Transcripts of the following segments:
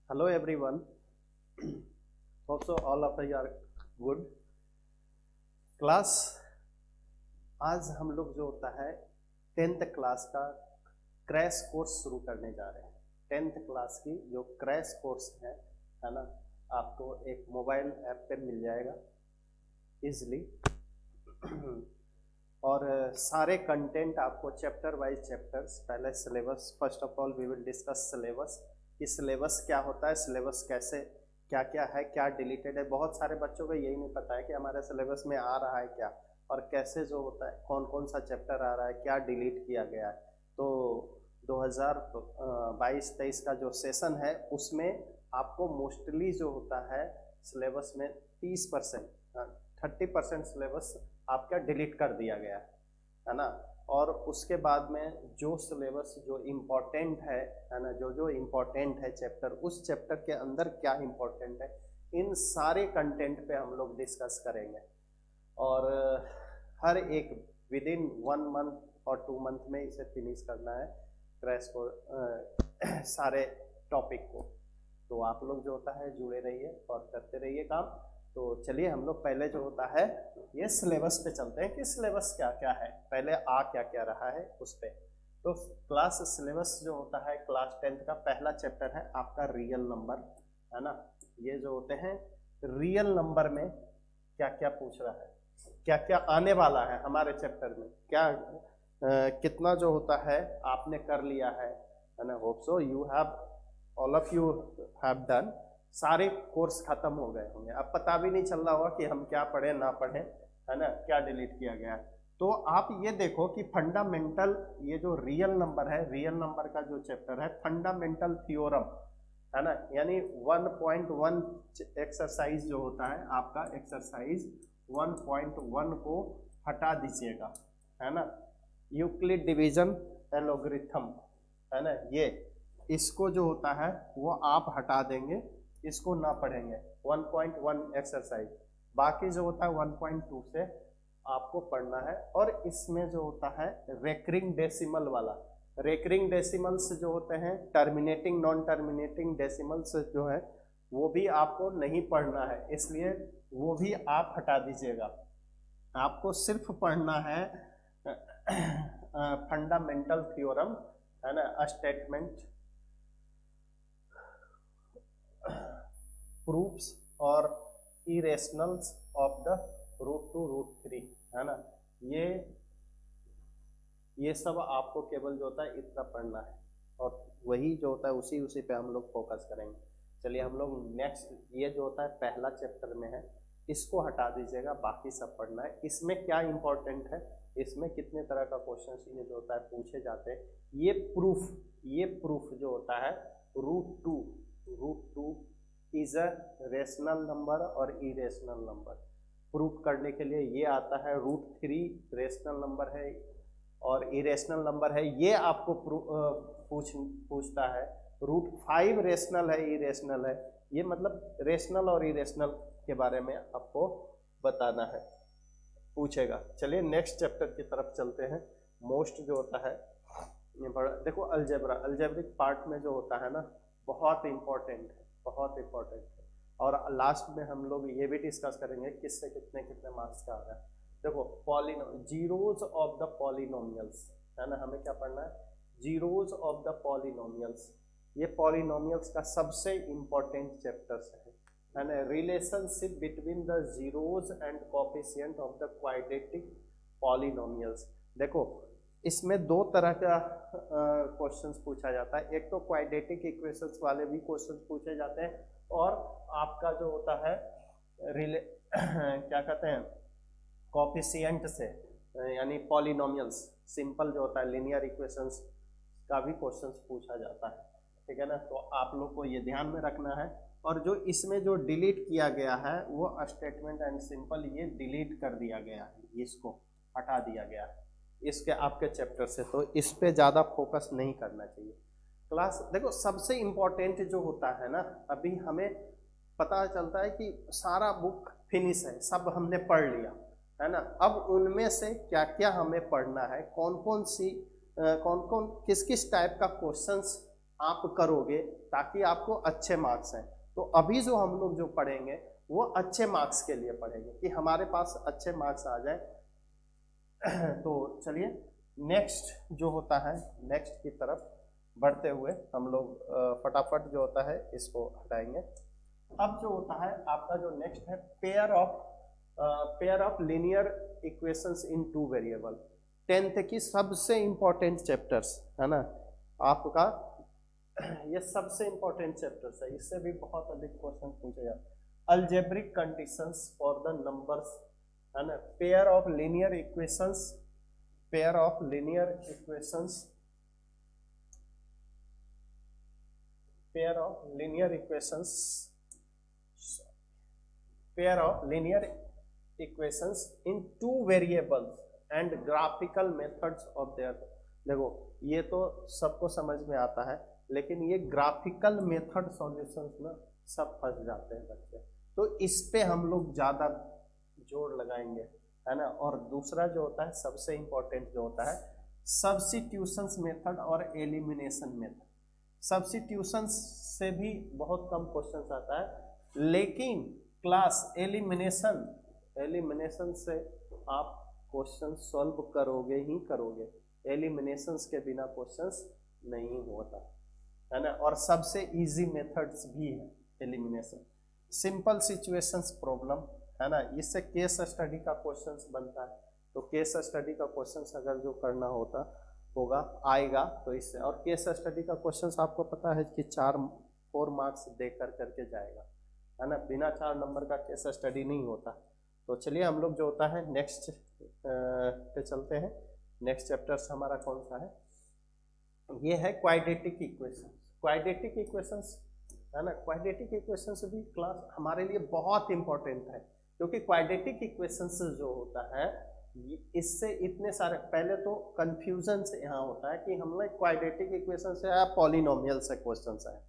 Hello everyone. Hope so all of you are good. Class आज हम लोग जो होता है 10th क्लास का क्रैश कोर्स शुरू करने जा रहे हैं। 10th क्लास की जो क्रैश कोर्स है ना, आपको एक मोबाइल ऐप पे मिल जाएगा इजली और सारे कंटेंट आपको चैप्टर वाइज चैप्टर्स, पहले syllabus, first of all we will discuss syllabus कि सिलेबस क्या होता है, सिलेबस कैसे, क्या क्या है, क्या डिलीटेड है। बहुत सारे बच्चों को यही नहीं पता है कि हमारे सिलेबस में आ रहा है क्या और कैसे जो होता है, कौन कौन सा चैप्टर आ रहा है, क्या डिलीट किया गया है। तो 2022-23 का जो सेशन है उसमें आपको मोस्टली जो होता है सिलेबस में 30% सिलेबस आपका डिलीट कर दिया गया है ना। और उसके बाद में जो सिलेबस जो इम्पोर्टेंट है ना, जो इम्पोर्टेंट है चैप्टर, उस चैप्टर के अंदर क्या इम्पोर्टेंट है, इन सारे कंटेंट पे हम लोग डिस्कस करेंगे। और हर एक विद इन 1 मंथ और 2 मंथ में इसे फिनिश करना है क्रैश को सारे टॉपिक को। तो आप लोग जो होता है जुड़े रहिए और करते रहिए काम। तो चलिए हम लोग पहले जो होता है ये सिलेबस पे चलते हैं कि सिलेबस क्या क्या है, पहले क्या क्या रहा है उस पे। तो क्लास सिलेबस जो होता है क्लास 10th का पहला चैप्टर है आपका रियल नंबर, है ना। ये जो होते हैं रियल नंबर में क्या क्या पूछ रहा है, क्या क्या आने वाला है हमारे चैप्टर में, क्या कितना जो होता है आपने कर लिया है ना। Hope so you have all of you have done, सारे कोर्स खत्म हो गए होंगे। अब पता भी नहीं चल रहा होगा कि हम क्या पढ़े ना पढ़े, है ना, क्या डिलीट किया गया है। तो आप ये देखो कि फंडामेंटल, ये जो रियल नंबर है, रियल नंबर का जो चैप्टर है फंडामेंटल थ्योरम, है ना, यानी 1.1 एक्सरसाइज जो होता है आपका, एक्सरसाइज 1.1 को हटा दीजिएगा, है ना। यूक्लिड डिवीजन एलोगरिथम, है ना, ये इसको जो होता है वो आप हटा देंगे, इसको ना पढ़ेंगे। 1.1 एक्सरसाइज, बाकी जो होता है 1.2 से आपको पढ़ना है। और इसमें जो होता है रेकरिंग डेसिमल वाला, रेकरिंग डेसिमल्स जो होते हैं, टर्मिनेटिंग नॉन टर्मिनेटिंग डेसिमल्स जो है वो भी आपको नहीं पढ़ना है, इसलिए वो भी आप हटा दीजिएगा। आपको सिर्फ पढ़ना है फंडामेंटल थ्योरम, है ना, स्टेटमेंट, प्रूफ्स और इरेशनल्स ऑफ द √2 √3, है ना। ये सब आपको केवल जो होता है इतना पढ़ना है और वही जो होता है उसी पे हम लोग फोकस करेंगे। चलिए हम लोग नेक्स्ट, ये जो होता है पहला चैप्टर में है, इसको हटा दीजिएगा, बाकी सब पढ़ना है। इसमें क्या इंपॉर्टेंट है, इसमें कितने तरह का क्वेश्चन ये जो होता है पूछे जाते हैं। ये प्रूफ जो होता है √2 इज अ रेशनल नंबर और इरेशनल नंबर। प्रूफ करने के लिए ये आता है, √3 रेशनल नंबर है और इरेशनल नंबर है, ये आपको पूछता है। √5 रेशनल है, इरेशनल है, ये मतलब रेशनल और इरेशनल के बारे में आपको बताना है, पूछेगा। चलिए नेक्स्ट चैप्टर की तरफ चलते हैं। मोस्ट जो होता है ये बड़ा, देखो अलजेब्रा, अलजेब्रिक पार्ट में जो होता है ना बहुत इंपॉर्टेंट है, बहुत इंपॉर्टेंट है। और लास्ट में हम लोग ये भी डिस्कस करेंगे किससे कितने कितने मार्क्स का आ रहा है। देखो जीरोज ऑफ द पॉलिनोमियल्स, है ना, हमें क्या पढ़ना है, जीरोज ऑफ द पॉलिनोमियल्स। ये पॉलिनोमियल्स का सबसे इंपॉर्टेंट चैप्टर्स है ना। Relationship between the zeros and coefficient of the quadratic polynomials. देखो इसमें 2 तरह का क्वेश्चंस पूछा जाता है, एक तो क्वाड्रेटिक इक्वेशंस वाले भी क्वेश्चंस पूछे जाते हैं, और आपका जो होता है क्या कहते हैं, कोफिशिएंट से, यानी पॉलिनोमियल्स, सिंपल जो होता है लीनियर इक्वेशंस का भी क्वेश्चंस पूछा जाता है, ठीक है ना। तो आप लोग को ये ध्यान में रखना है। और जो इसमें जो डिलीट किया गया है वो स्टेटमेंट एंड सिंपल, ये डिलीट कर दिया गया है, इसको हटा दिया गया है इसके आपके चैप्टर से, तो इस पे ज़्यादा फोकस नहीं करना चाहिए। क्लास देखो सबसे इम्पोर्टेंट जो होता है ना, अभी हमें पता चलता है कि सारा बुक फिनिश है, सब हमने पढ़ लिया, है ना। अब उनमें से क्या क्या हमें पढ़ना है, कौन कौन किस किस टाइप का क्वेश्चंस आप करोगे ताकि आपको अच्छे मार्क्स हैं। तो अभी जो हम लोग जो पढ़ेंगे वो अच्छे मार्क्स के लिए पढ़ेंगे कि हमारे पास अच्छे मार्क्स आ जाए। तो चलिए नेक्स्ट जो होता है, नेक्स्ट की तरफ बढ़ते हुए हम लोग फटाफट जो होता है इसको हटाएंगे। अब जो होता है आपका जो नेक्स्ट है pair of linear equations in two variable. 10th की सबसे इंपॉर्टेंट चैप्टर्स है ना आपका, ये सबसे इंपॉर्टेंट चैप्टर्स है, इससे भी बहुत अधिक क्वेश्चन पूछे जाते हैं। Algebraic conditions for the numbers है ना, pair of linear equations, pair of linear equations, pair of linear equations, pair of linear equations in two variables and graphical methods of their. देखो ये तो सबको समझ में आता है, लेकिन ये ग्राफिकल मेथड सॉल्यूशंस ना सब फंस जाते हैं बच्चे, तो इस पे हम लोग ज्यादा जोर लगाएंगे है ना। और दूसरा जो होता है सबसे इंपॉर्टेंट जो होता है सब्स्टिट्यूशंस मेथड और एलिमिनेशन मेथड। सब्स्टिट्यूशंस से भी बहुत कम क्वेश्चन आता है, लेकिन क्लास एलिमिनेशन से आप क्वेश्चन सॉल्व करोगे ही करोगे, एलिमिनेशंस के बिना क्वेश्चंस नहीं होता है ना। और सबसे इजी मेथड्स भी है एलिमिनेशन, सिंपल सिचुएशंस प्रॉब्लम है ना, इससे केस स्टडी का क्वेश्चंस बनता है। तो केस स्टडी का क्वेश्चंस अगर जो करना होगा आएगा तो इससे, और केस स्टडी का क्वेश्चंस आपको पता है कि 4 मार्क्स देकर करके जाएगा है ना, बिना 4 नंबर का केस स्टडी नहीं होता। तो चलिए हम लोग जो होता है नेक्स्ट पे चलते हैं। नेक्स्ट चैप्टर्स हमारा कौन सा है, ये है क्वाड्रेटिक इक्वेशंस। क्वाड्रेटिक इक्वेशंस है ना, क्वाड्रेटिक इक्वेशंस भी क्लास हमारे लिए बहुत इंपॉर्टेंट है, क्योंकि क्वाड्रेटिक इक्वेशंस जो होता है इससे इतने सारे, पहले तो कंफ्यूजन से यहाँ होता है कि हम लोग क्वाड्रेटिक इक्वेशन से या पॉलिनोमियल से क्वेश्चन है,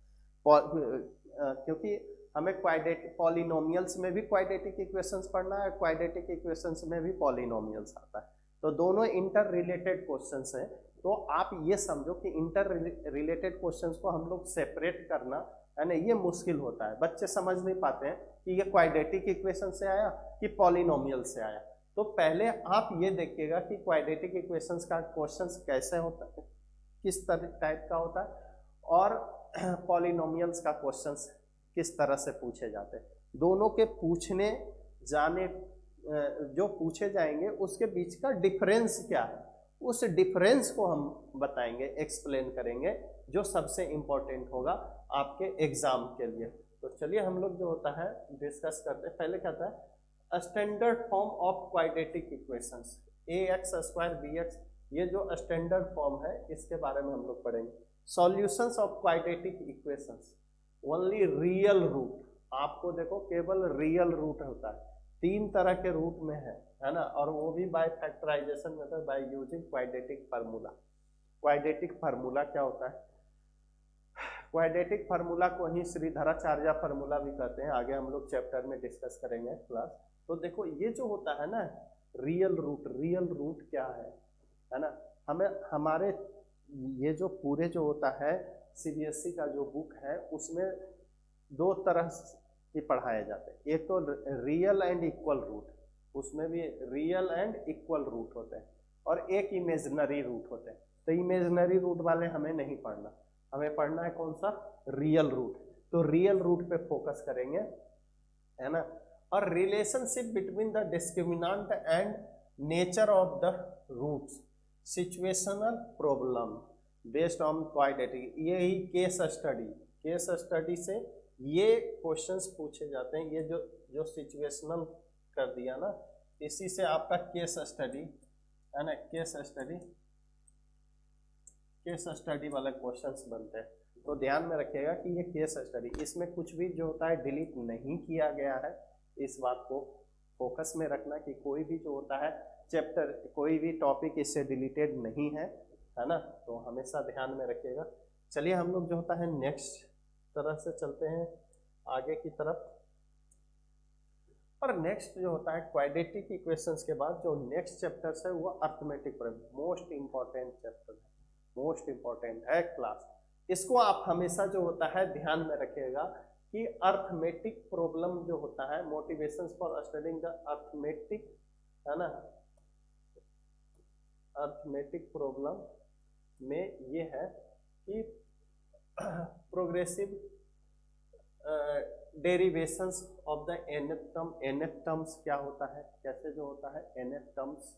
क्योंकि हमें क्वाड्रेटिक पॉलिनोमियल्स में भी क्वाड्रेटिक इक्वेशंस पढ़ना है, क्वाड्रेटिक इक्वेशंस में भी पॉलिनोमियल्स आता है, तो दोनों इंटर रिलेटेड क्वेश्चंस हैं। तो आप ये समझो कि इंटर रिलेटेड क्वेश्चंस को हम लोग सेपरेट करना है ना, ये मुश्किल होता है, बच्चे समझ नहीं पाते हैं कि ये क्वाड्रेटिक इक्वेशन से आया कि पॉलिनोमियल से आया। तो पहले आप ये देखिएगा कि क्वाड्रेटिक इक्वेशंस का क्वेश्चंस कैसे होता है, किस तरह टाइप का होता है, और पॉलिनोमियल्स का क्वेश्चंस किस तरह से पूछे जाते हैं। दोनों के पूछने जाने जो पूछे जाएंगे उसके बीच का डिफरेंस क्या है, उस डिफरेंस को हम बताएंगे, एक्सप्लेन करेंगे, जो सबसे इंपॉर्टेंट होगा आपके एग्जाम के लिए। तो चलिए हम लोग जो होता है डिस्कस करते हैं। पहले क्या था, standard form of quadratic equations, ax² bx, ये जो स्टैंडर्ड फॉर्म है इसके बारे में हम लोग पढ़ेंगे। Solutions of quadratic equations, only real root, आपको देखो केवल रियल रूट होता है, 3 तरह के रूट में है ना, और वो भी by factorization method by using quadratic formula. Quadratic formula क्या होता है, क्वाड्रेटिक फार्मूला को ही श्रीधराचार्य फार्मूला भी कहते हैं, आगे हम लोग चैप्टर में डिस्कस करेंगे क्लास। तो देखो ये जो होता है ना रियल रूट क्या है ना, हमें हमारे ये जो पूरे जो होता है सीबीएसई का जो बुक है उसमें 2 तरह की पढ़ाए जाते हैं, एक तो रियल एंड इक्वल रूट, उसमें भी रियल एंड इक्वल रूट होते हैं, और एक इमेजिनरी रूट होते हैं। तो इमेजिनरी रूट वाले हमें नहीं पढ़ना, हमें पढ़ना है कौन सा, रियल रूट। तो रियल रूट पे फोकस करेंगे है ना। और relationship between the discriminant and nature of the roots, situational problem based on quadratic, ये ही केस स्टडी से ये क्वेश्चंस पूछे जाते हैं। ये जो सिचुएशनल कर दिया ना, इसी से आपका केस स्टडी है ना, केस स्टडी वाले क्वेश्चंस बनते हैं। तो ध्यान में रखिएगा कि ये केस स्टडी, इसमें कुछ भी जो होता है डिलीट नहीं किया गया है, इस बात को फोकस में रखना कि कोई भी जो होता है चैप्टर, कोई भी टॉपिक इससे डिलीटेड नहीं है ना, तो हमेशा ध्यान में रखिएगा। चलिए हम लोग जो होता है नेक्स्ट तरह से चलते हैं आगे की तरफ। और नेक्स्ट जो होता है क्वाड्रेटिक इक्वेशंस के बाद जो नेक्स्ट चैप्टर्स है वो arithmetic problem, most important chapter है, मोस्ट इंपॉर्टेंट है क्लास। इसको आप हमेशा जो होता है ध्यान में रखिएगा कि अर्थमेटिक प्रॉब्लम जो होता है, motivations for studying the arithmetic, है ना, अर्थमेटिक प्रॉब्लम में ये है कि progressive derivations of the nth term, nth terms क्या होता है, कैसे जो होता है nth टर्म्स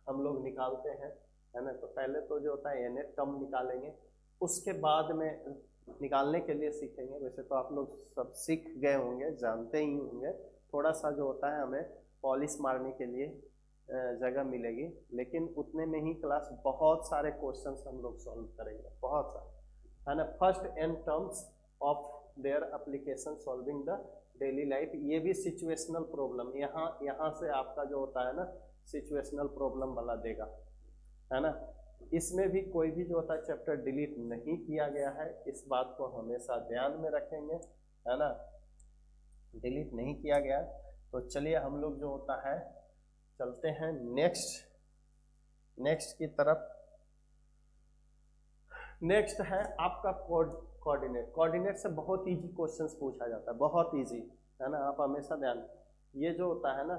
हम लोग निकालते हैं, है ना। तो पहले तो जो होता है nth टर्म निकालेंगे, उसके बाद में निकालने के लिए सीखेंगे। वैसे तो आप लोग सब सीख गए होंगे, जानते ही होंगे, थोड़ा सा जो होता है हमें पॉलिश मारने के लिए जगह मिलेगी, लेकिन उतने में ही क्लास बहुत सारे क्वेश्चंस हम लोग सॉल्व करेंगे, बहुत सारे, है ना। First n terms of their application solving the daily life, ये भी सिचुएशनल प्रॉब्लम, यहाँ से आपका जो होता है ना सिचुएशनल प्रॉब्लम वाला देगा, है ना। इसमें भी कोई भी जो होता है चैप्टर डिलीट नहीं किया गया है, इस बात को हमेशा ध्यान में रखेंगे, है ना, डिलीट नहीं किया गया। तो चलिए हम लोग जो होता है चलते हैं नेक्स्ट की तरफ। नेक्स्ट है आपका कोऑर्डिनेट। कोऑर्डिनेट से बहुत इजी क्वेश्चंस पूछा जाता है, बहुत इजी, है ना। आप हमेशा ध्यान, ये जो होता है ना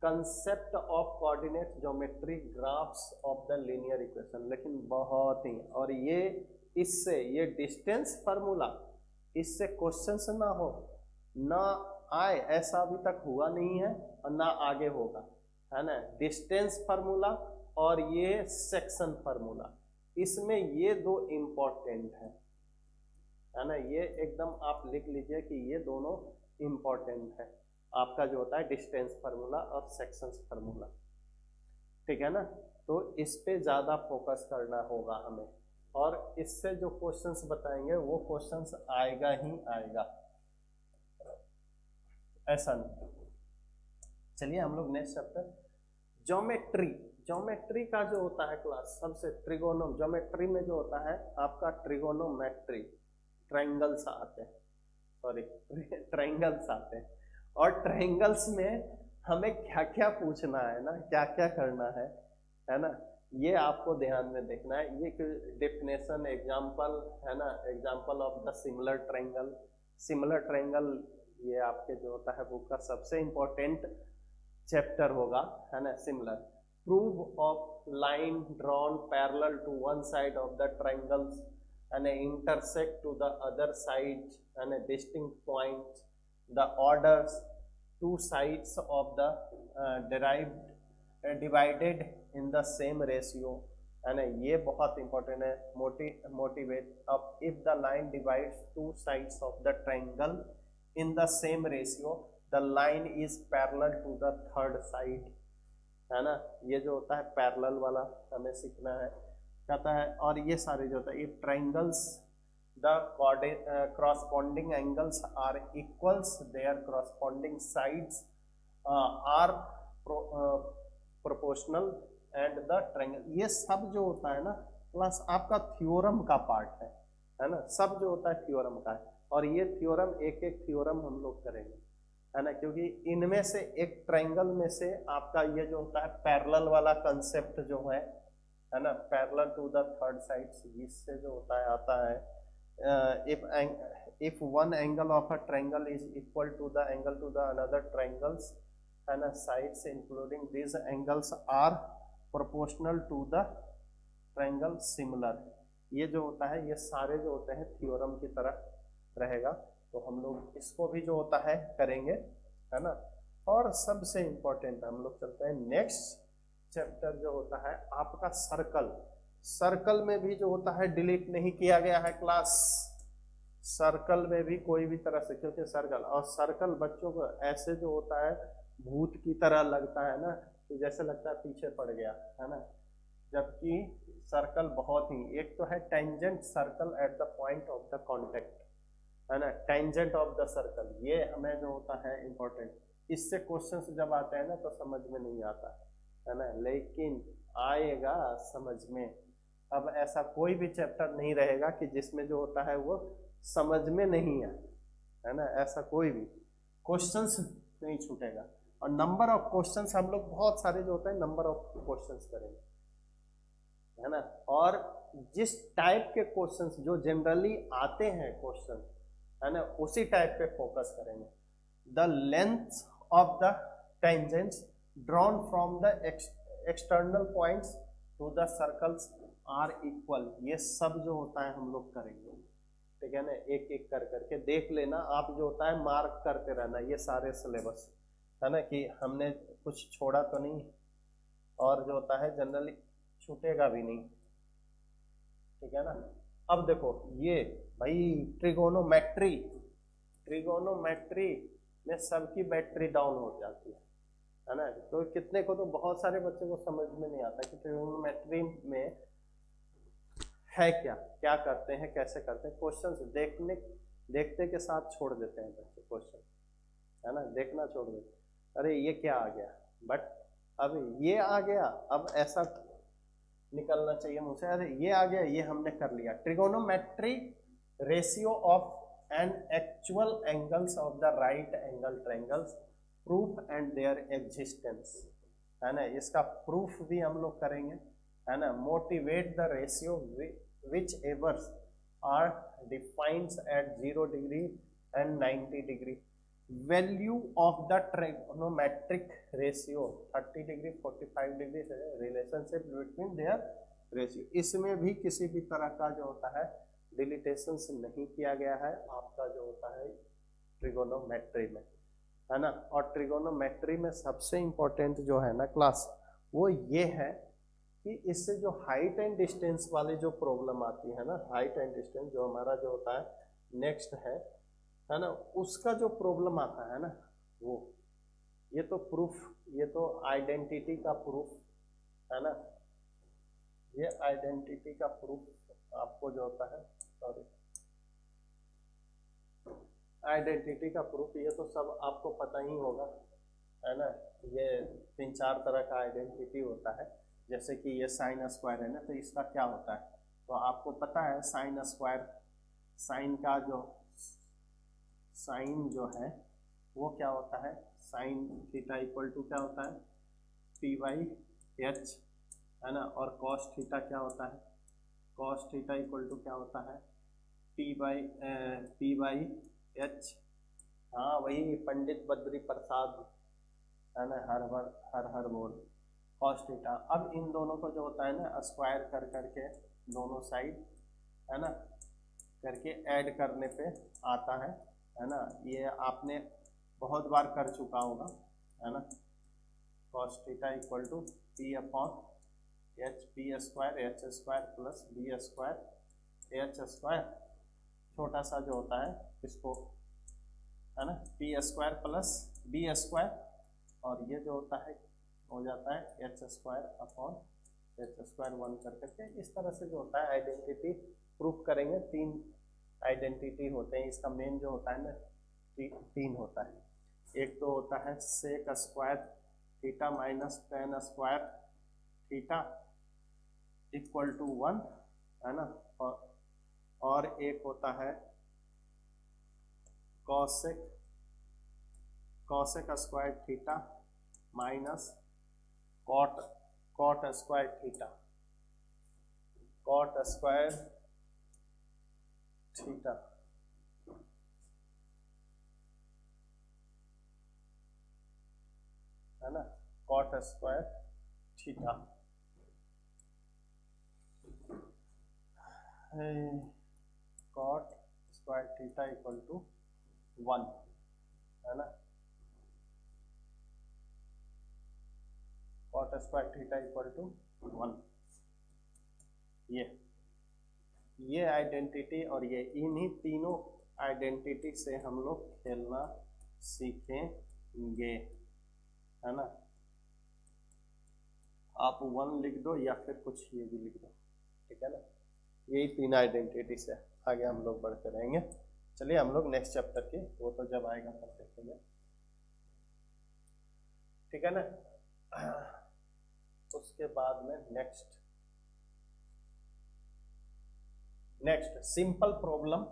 concept of coordinate geometry graphs of the linear equation, लेकिन बहुत ही, और ये इससे ये डिस्टेंस फार्मूला, इससे क्वेश्चंस ना हो ना आए ऐसा अभी तक हुआ नहीं है और ना आगे होगा, है ना। डिस्टेंस फार्मूला और ये सेक्शन फार्मूला, इसमें ये दो इम्पोर्टेंट है ना। ये एकदम आप लिख लीजिए कि ये दोनों इम्पोर्टेंट है, आपका जो होता है डिस्टेंस फार्मूला और सेक्शंस फार्मूला, ठीक है ना। तो इस पे ज़्यादा फोकस करना होगा हमें, और इससे जो क्वेश्चंस बताएंगे वो क्वेश्चंस आएगा ही आएगा, ऐसा नहीं। चलिए हम लोग नेक्स्ट चैप्टर ज्योमेट्री। ज्योमेट्री का जो होता है क्लास सबसे ज्योमेट्री में जो होता है आपका ट्रिगोनोमेट्री, ट्रायंगल्स आते हैं, सॉरी ट्रायंगल्स आते हैं, और ट्रायंगल्स में हमें क्या क्या पूछना है ना, क्या क्या करना है ना, ये आपको ध्यान में देखना है। ये डेफिनेशन, एग्जांपल, है ना, example of the similar triangle. Similar triangle ये आपके जो होता है बुक का सबसे इंपॉर्टेंट चैप्टर होगा, है ना। Similar prove of line drawn parallel to one side of the triangles and intersect to the other side and a distinct point, the orders two sides of the divided in the same ratio, and ये बहुत important है। motivate of if the line divides two sides of the triangle in the same ratio, the line is parallel to the third side, है ना। ये जो होता है parallel वाला हमें सीखना है, कहता है। और ये सारे जो होता है if triangles the corresponding angles are equals, their corresponding sides are proportional and the triangle, ये सब जो होता है ना प्लस आपका थ्योरम का पार्ट है ना, सब जो होता है थ्योरम का है। और ये थ्योरम एक एक थ्योरम हम लोग करेंगे, है ना, क्योंकि इनमें से एक ट्रायंगल में से आपका ये जो होता है पैरेलल वाला कंसेप्ट जो है ना, parallel to the third sides, इससे जो होता है आता है if one angle of a triangle is equal to the angle to the another triangles, है ना, sides including these angles are proportional to the triangle similar, ये जो होता है ये सारे जो होते हैं थ्योरम की तरह रहेगा। तो हम लोग इसको भी जो होता है करेंगे, है ना। और सबसे इम्पोर्टेंट हम लोग चलते हैं नेक्स्ट चैप्टर जो होता है आपका सर्कल। सर्कल में भी जो होता है डिलीट नहीं किया गया है क्लास, सर्कल में भी कोई भी तरह से, क्योंकि सर्कल बच्चों को ऐसे जो होता है भूत की तरह लगता है ना, कि जैसे लगता है पीछे पड़ गया, है ना। जबकि सर्कल बहुत ही, एक तो है tangent circle at the point of the contact, है ना, टेंजेंट ऑफ द सर्कल, ये हमें जो होता है इम्पोर्टेंट। इससे क्वेश्चंस जब आते हैं ना तो समझ में नहीं आता है ना, लेकिन आएगा समझ में। अब ऐसा कोई भी चैप्टर नहीं रहेगा कि जिसमें जो होता है वो समझ में नहीं है ना, ऐसा कोई भी क्वेश्चंस नहीं छूटेगा। और नंबर ऑफ क्वेश्चंस हम लोग बहुत सारे जो होता है नंबर ऑफ क्वेश्चंस करेंगे, है ना। और जिस टाइप के क्वेश्चंस जो जनरली आते हैं क्वेश्चन, है ना, उसी टाइप पे फोकस करेंगे। The length of the tangents drawn from the external points to the circles are equal, ये सब जो होता है हम लोग करेंगे, ठीक है ना। एक एक कर करके देख लेना आप, जो होता है मार्क करते रहना ये सारे सिलेबस, है ना, कि हमने कुछ छोड़ा तो नहीं, और जो होता है जनरली छूटेगा भी नहीं, ठीक है ना। अब देखो ये भाई ट्रिगोनोमेट्री, ट्रिगोनोमेट्री में सबकी बैटरी डाउन हो जाती है ना। तो कितने को, तो बहुत सारे बच्चों को समझ में नहीं आता कि ट्रिगोनोमेट्री में है क्या, क्या करते हैं, कैसे करते हैं। क्वेश्चंस देखते के साथ छोड़ देते हैं बच्चे क्वेश्चन, है ना, देखना छोड़ देते, अरे ये क्या आ गया, बट अब ये आ गया, अब ऐसा निकलना चाहिए मुझसे, अरे ये आ गया, ये हमने कर लिया। Trigonometry ratio of an actual angles of the right angle triangles, proof and there existence, है ना, इसका प्रूफ भी हम लोग करेंगे, है ना। Motivate the ratio which evers are defined at 0 degree and 90 degree, value of the trigonometric ratio 30 degree 45 degree relationship between their ratio. इसमें भी किसी भी तरह का जो होता है डिलीटेशन नहीं किया गया है आपका, जो होता है ट्रिगोनोमेट्री में, है ना। और ट्रिगोनोमेट्री में सबसे इंपॉर्टेंट जो है ना क्लास, वो ये है कि इससे जो हाइट एंड डिस्टेंस वाली जो प्रॉब्लम आती है ना, हाइट एंड डिस्टेंस जो हमारा जो होता है नेक्स्ट है ना, उसका जो प्रॉब्लम आता है ना, वो ये तो प्रूफ, ये तो आइडेंटिटी का प्रूफ, है ना, ये आइडेंटिटी का प्रूफ आपको जो होता है, सॉरी, आइडेंटिटी का प्रूफ, ये तो सब आपको पता ही होगा, है ना। ये 3-4 तरह का आइडेंटिटी होता है, जैसे कि ये साइन स्क्वायर है ना, तो इसका क्या होता है, तो आपको पता है साइन स्क्वायर, साइन का जो साइन जो है वो क्या होता है, साइन थीटा इक्वल टू क्या होता है, पी बाई एच, है ना। और कॉस थीटा क्या होता है, कॉस थीटा इक्वल टू क्या होता है, पी बाई एच, हाँ वही पंडित बद्री प्रसाद, है ना, हर हर बोल, कॉस थीटा। अब इन दोनों को जो होता है ना स्क्वायर कर करके दोनों साइड, है ना, करके ऐड करने पे आता है ना। ये आपने बहुत बार कर चुका होगा, है ना। Cos theta equal to p upon h, p square h square plus b square h square, छोटा सा जो होता है इसको, है ना, p square plus b square, और ये जो होता है हो जाता है h square upon h square 1 कर करके। इस तरह से जो होता है आइडेंटिटी प्रूफ करेंगे। 3 आइडेंटिटी होते हैं, इसका मेन जो होता है ना 3 होता है। एक तो होता है sec square theta minus tan square theta equal to 1, है ना। और एक होता है cosec square theta minus cot square theta, cot square theta, है ना, cot square theta, cot square theta equal to 1, है ना, cot square theta equal to 1। ये आइडेंटिटी और ये इन्हीं तीनों आइडेंटिटी से हम लोग खेलना सीखेंगे, है ना। आप 1 लिख दो या फिर कुछ ये भी लिख दो, ठीक है ना। यही 3 आइडेंटिटी से आगे हम लोग बढ़ते रहेंगे। चलिए हम लोग नेक्स्ट चैप्टर के, वो तो जब आएगा तब देखेंगे, ठीक है ना। उसके बाद में next simple problem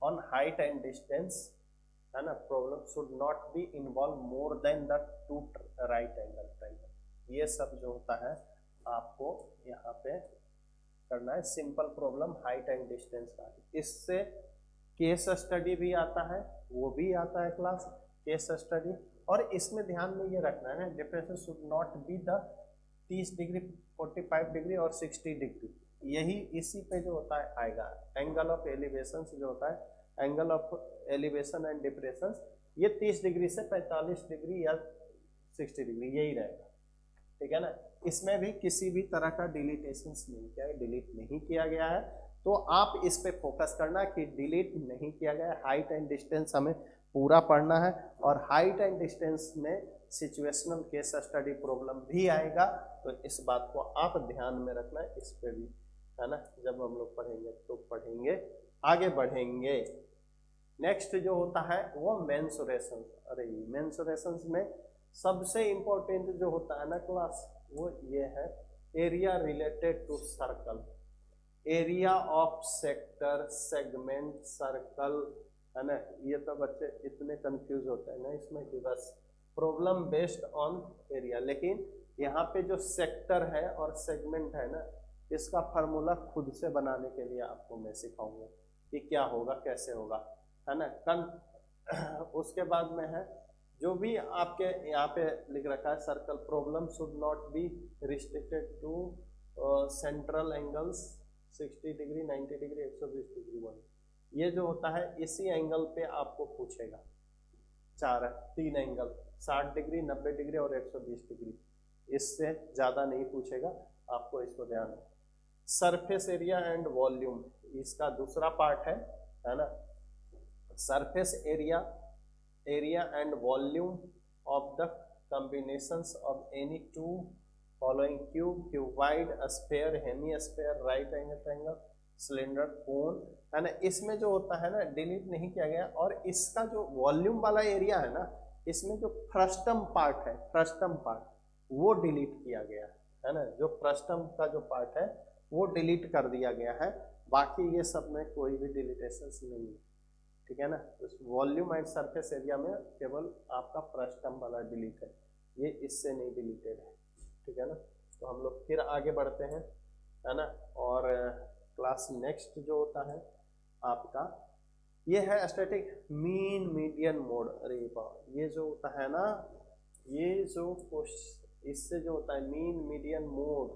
on height and distance, है ना। Problem should not be involve more than the 2 right angle triangle. ये सब जो होता है आपको यहाँ पे करना है simple problem height and distance का। इससे केस स्टडी भी आता है, वो भी आता है क्लास केस स्टडी। और इसमें ध्यान में ये रखना है ना, difference should not be the 30 degree 45 degree और 60 डिग्री, यही इसी पे जो होता है आएगा। एंगल ऑफ एलिवेशन जो होता है, angle of elevation and depression, ये 30 डिग्री से 45 डिग्री या 60 डिग्री यही रहेगा, ठीक है ना। इसमें भी किसी भी तरह का डिलीटेशन नहीं किया, डिलीट नहीं किया गया है, तो आप इस पे फोकस करना कि डिलीट नहीं किया गया है। हाइट एंड डिस्टेंस हमें पूरा पढ़ना है, और हाइट एंड डिस्टेंस में सिचुएशनल केस स्टडी प्रॉब्लम भी आएगा, तो इस बात को आप ध्यान में रखना है, इस पे भी, है ना। जब हम लोग पढ़ेंगे तो पढ़ेंगे, आगे बढ़ेंगे। नेक्स्ट जो होता है वो मेंसुरेशन। अरे मेंसुरेशन में सबसे इंपॉर्टेंट जो होता है ना क्लास, वो ये है area related to circle, area of sector, segment, circle, है ना। ये तो बच्चे इतने कंफ्यूज होते हैं ना इसमें कि बस प्रॉब्लम बेस्ड ऑन एरिया, लेकिन यहाँ पे जो सेक्टर है और सेगमेंट है ना, इसका फार्मूला खुद से बनाने के लिए आपको मैं सिखाऊंगा कि क्या होगा कैसे होगा, है ना। उसके बाद में है जो भी आपके यहाँ पे लिख रखा है, circle problem should not be restricted to central angles 60 degree 90 degree 120 degree 1, ये जो होता है इसी एंगल पे आपको पूछेगा। 3 एंगल 60 डिग्री 90 डिग्री और 120 डिग्री, इससे ज़्यादा नहीं पूछेगा, आपको इसको ध्यान है। सरफेस एरिया एंड वॉल्यूम इसका दूसरा पार्ट है ना। Surface area, area and volume of the combinations of any two following cube, cuboid, sphere, hemisphere, right angle triangle, cylinder, cone, है ना। इसमें जो होता है ना डिलीट नहीं किया गया, और इसका जो वॉल्यूम वाला एरिया है ना, इसमें जो फ्रस्टम पार्ट है, फ्रस्टम पार्ट वो डिलीट किया गया है ना। जो फ्रस्टम का जो पार्ट है वो डिलीट कर दिया गया है, बाकी ये सब में कोई भी डिलीटेशन नहीं है, ठीक है ना। तो वॉल्यूम एंड सरफेस एरिया में केवल आपका फ्रस्टम वाला डिलीट है, ये इससे नहीं डिलीटेड है, ठीक है ना। तो हम लोग फिर आगे बढ़ते हैं, है ना। और क्लास नेक्स्ट जो होता है आपका, ये है स्टैटिक मीन मीडियन मोड। अरे वाह, ये जो होता है ना, ये जो इससे जो होता है mean median mode,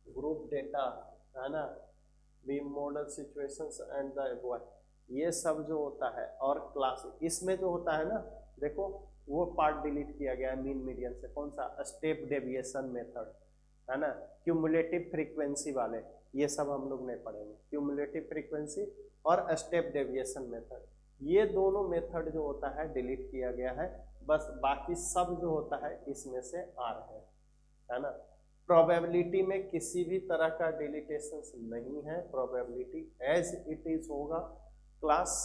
group data, है ना, beam model, situations and the above, ये सब जो होता है। और क्लास इसमें जो होता है ना, देखो वो पार्ट डिलीट किया गया है मीन मीडियन से, कौन सा, स्टेप डेविएशन मेथड, है ना, क्यूमुलेटिव फ्रीक्वेंसी वाले, ये सब हम लोग नहीं पढ़ेंगे। क्यूमुलेटिव फ्रीक्वेंसी और स्टेप डेविएशन मेथड, ये दोनों मेथड जो होता है डिलीट किया गया है, बस बाकी सब जो होता है इसमें से आ रहे हैं, है ना। प्रोबेबिलिटी में किसी भी तरह का डिलीटेशन नहीं है, प्रोबेबिलिटी एज इट इज होगा क्लास,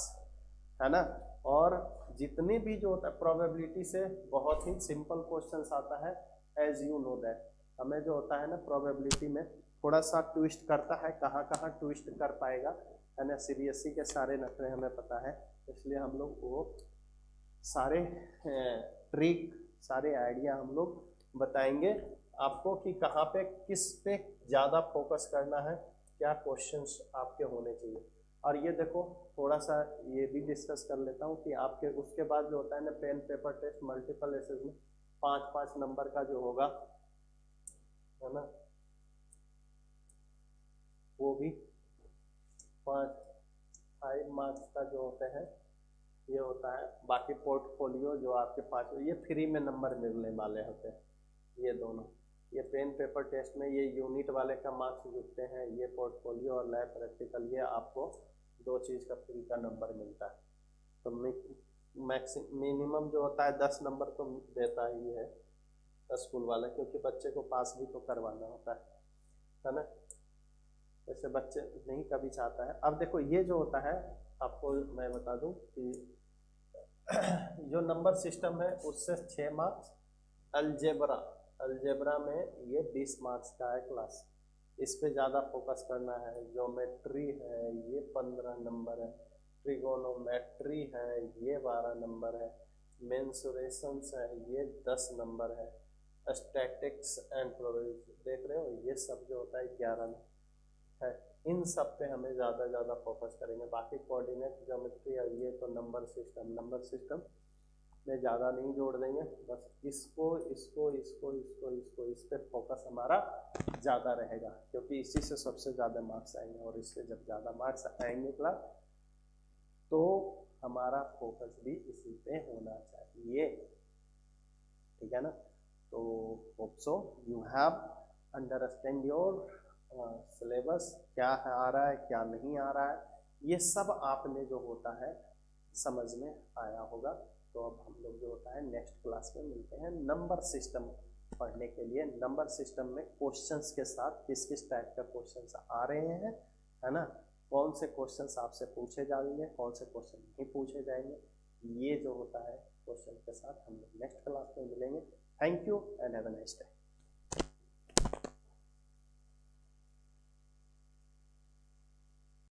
है ना। और जितने भी जो होता है प्रोबेबिलिटी से बहुत ही सिंपल क्वेश्चंस आता है, एज यू नो दैट। हमें जो होता है ना प्रोबेबिलिटी में थोड़ा सा ट्विस्ट करता है, कहाँ कहाँ ट्विस्ट कर पाएगा, है ना। सीबीएसई के सारे नखरे हमें पता है, इसलिए हम लोग वो सारे ट्रिक, सारे आइडिया हम लोग बताएंगे आपको कि कहाँ पे किस पे ज़्यादा फोकस करना है, क्या क्वेश्चंस आपके होने चाहिए। और ये देखो थोड़ा सा ये भी डिस्कस कर लेता हूँ कि आपके उसके बाद जो होता है ना pen paper test, multiple assessment, 5-5 number का जो होगा, है ना, वो भी 5 मार्क्स का जो होते हैं ये होता है। बाकी पोर्टफोलियो जो आपके 5, ये फ्री में नंबर मिलने वाले होते हैं, ये दोनों। ये पेन पेपर टेस्ट में ये यूनिट वाले का मार्क्स जुटते हैं, ये पोर्टफोलियो और लैब प्रैक्टिकल, ये आपको 2 चीज़ का फ्री का नंबर मिलता है। तो मिनिमम जो होता है 10 नंबर तो देता ही है स्कूल वाला, क्योंकि बच्चे को पास भी तो करवाना होता है ना। ऐसे बच्चे नहीं कभी चाहता है। अब देखो ये जो होता है, आपको मैं बता दूं कि जो नंबर सिस्टम है उससे 6 मार्क्स, अलजेब्रा में ये 20 मार्क्स का है क्लास, इस पे ज़्यादा फोकस करना है। ज्योमेट्री है ये 15 नंबर है, ट्रिगोनोमेट्री है ये 12 नंबर है, मेंसुरेशंस है ये 10 नंबर है, स्टैटिक्स एंड प्रोबेबिलिटी देख रहे हो, ये सब जो होता है 11 है। इन सब पे हमें ज़्यादा फोकस करेंगे। बाकी कोऑर्डिनेट ज्योमेट्री और ये तो नंबर सिस्टम में ज़्यादा नहीं जोड़ देंगे, बस इसको इसको इसको इसको इसको इस पे फोकस हमारा ज़्यादा रहेगा, क्योंकि इसी से सबसे ज़्यादा मार्क्स आएंगे, और इससे जब ज़्यादा मार्क्स आएंगे क्लास तो हमारा फोकस भी इसी पे होना चाहिए, ठीक है ना। तो hope so you have understand your syllabus, क्या है आ रहा है क्या नहीं आ रहा है, ये सब आपने जो होता है समझ में आया होगा। तो अब हम लोग जो होता है नेक्स्ट क्लास में मिलते हैं नंबर सिस्टम पढ़ने के लिए। नंबर सिस्टम में क्वेश्चंस के साथ किस किस टाइप का क्वेश्चंस आ रहे हैं, है ना, कौन से क्वेश्चंस आपसे पूछे जाएंगे, कौन से क्वेश्चन नहीं पूछे जाएंगे, ये जो होता है क्वेश्चन के साथ हम लोग नेक्स्ट क्लास में मिलेंगे। Thank you and have a nice day.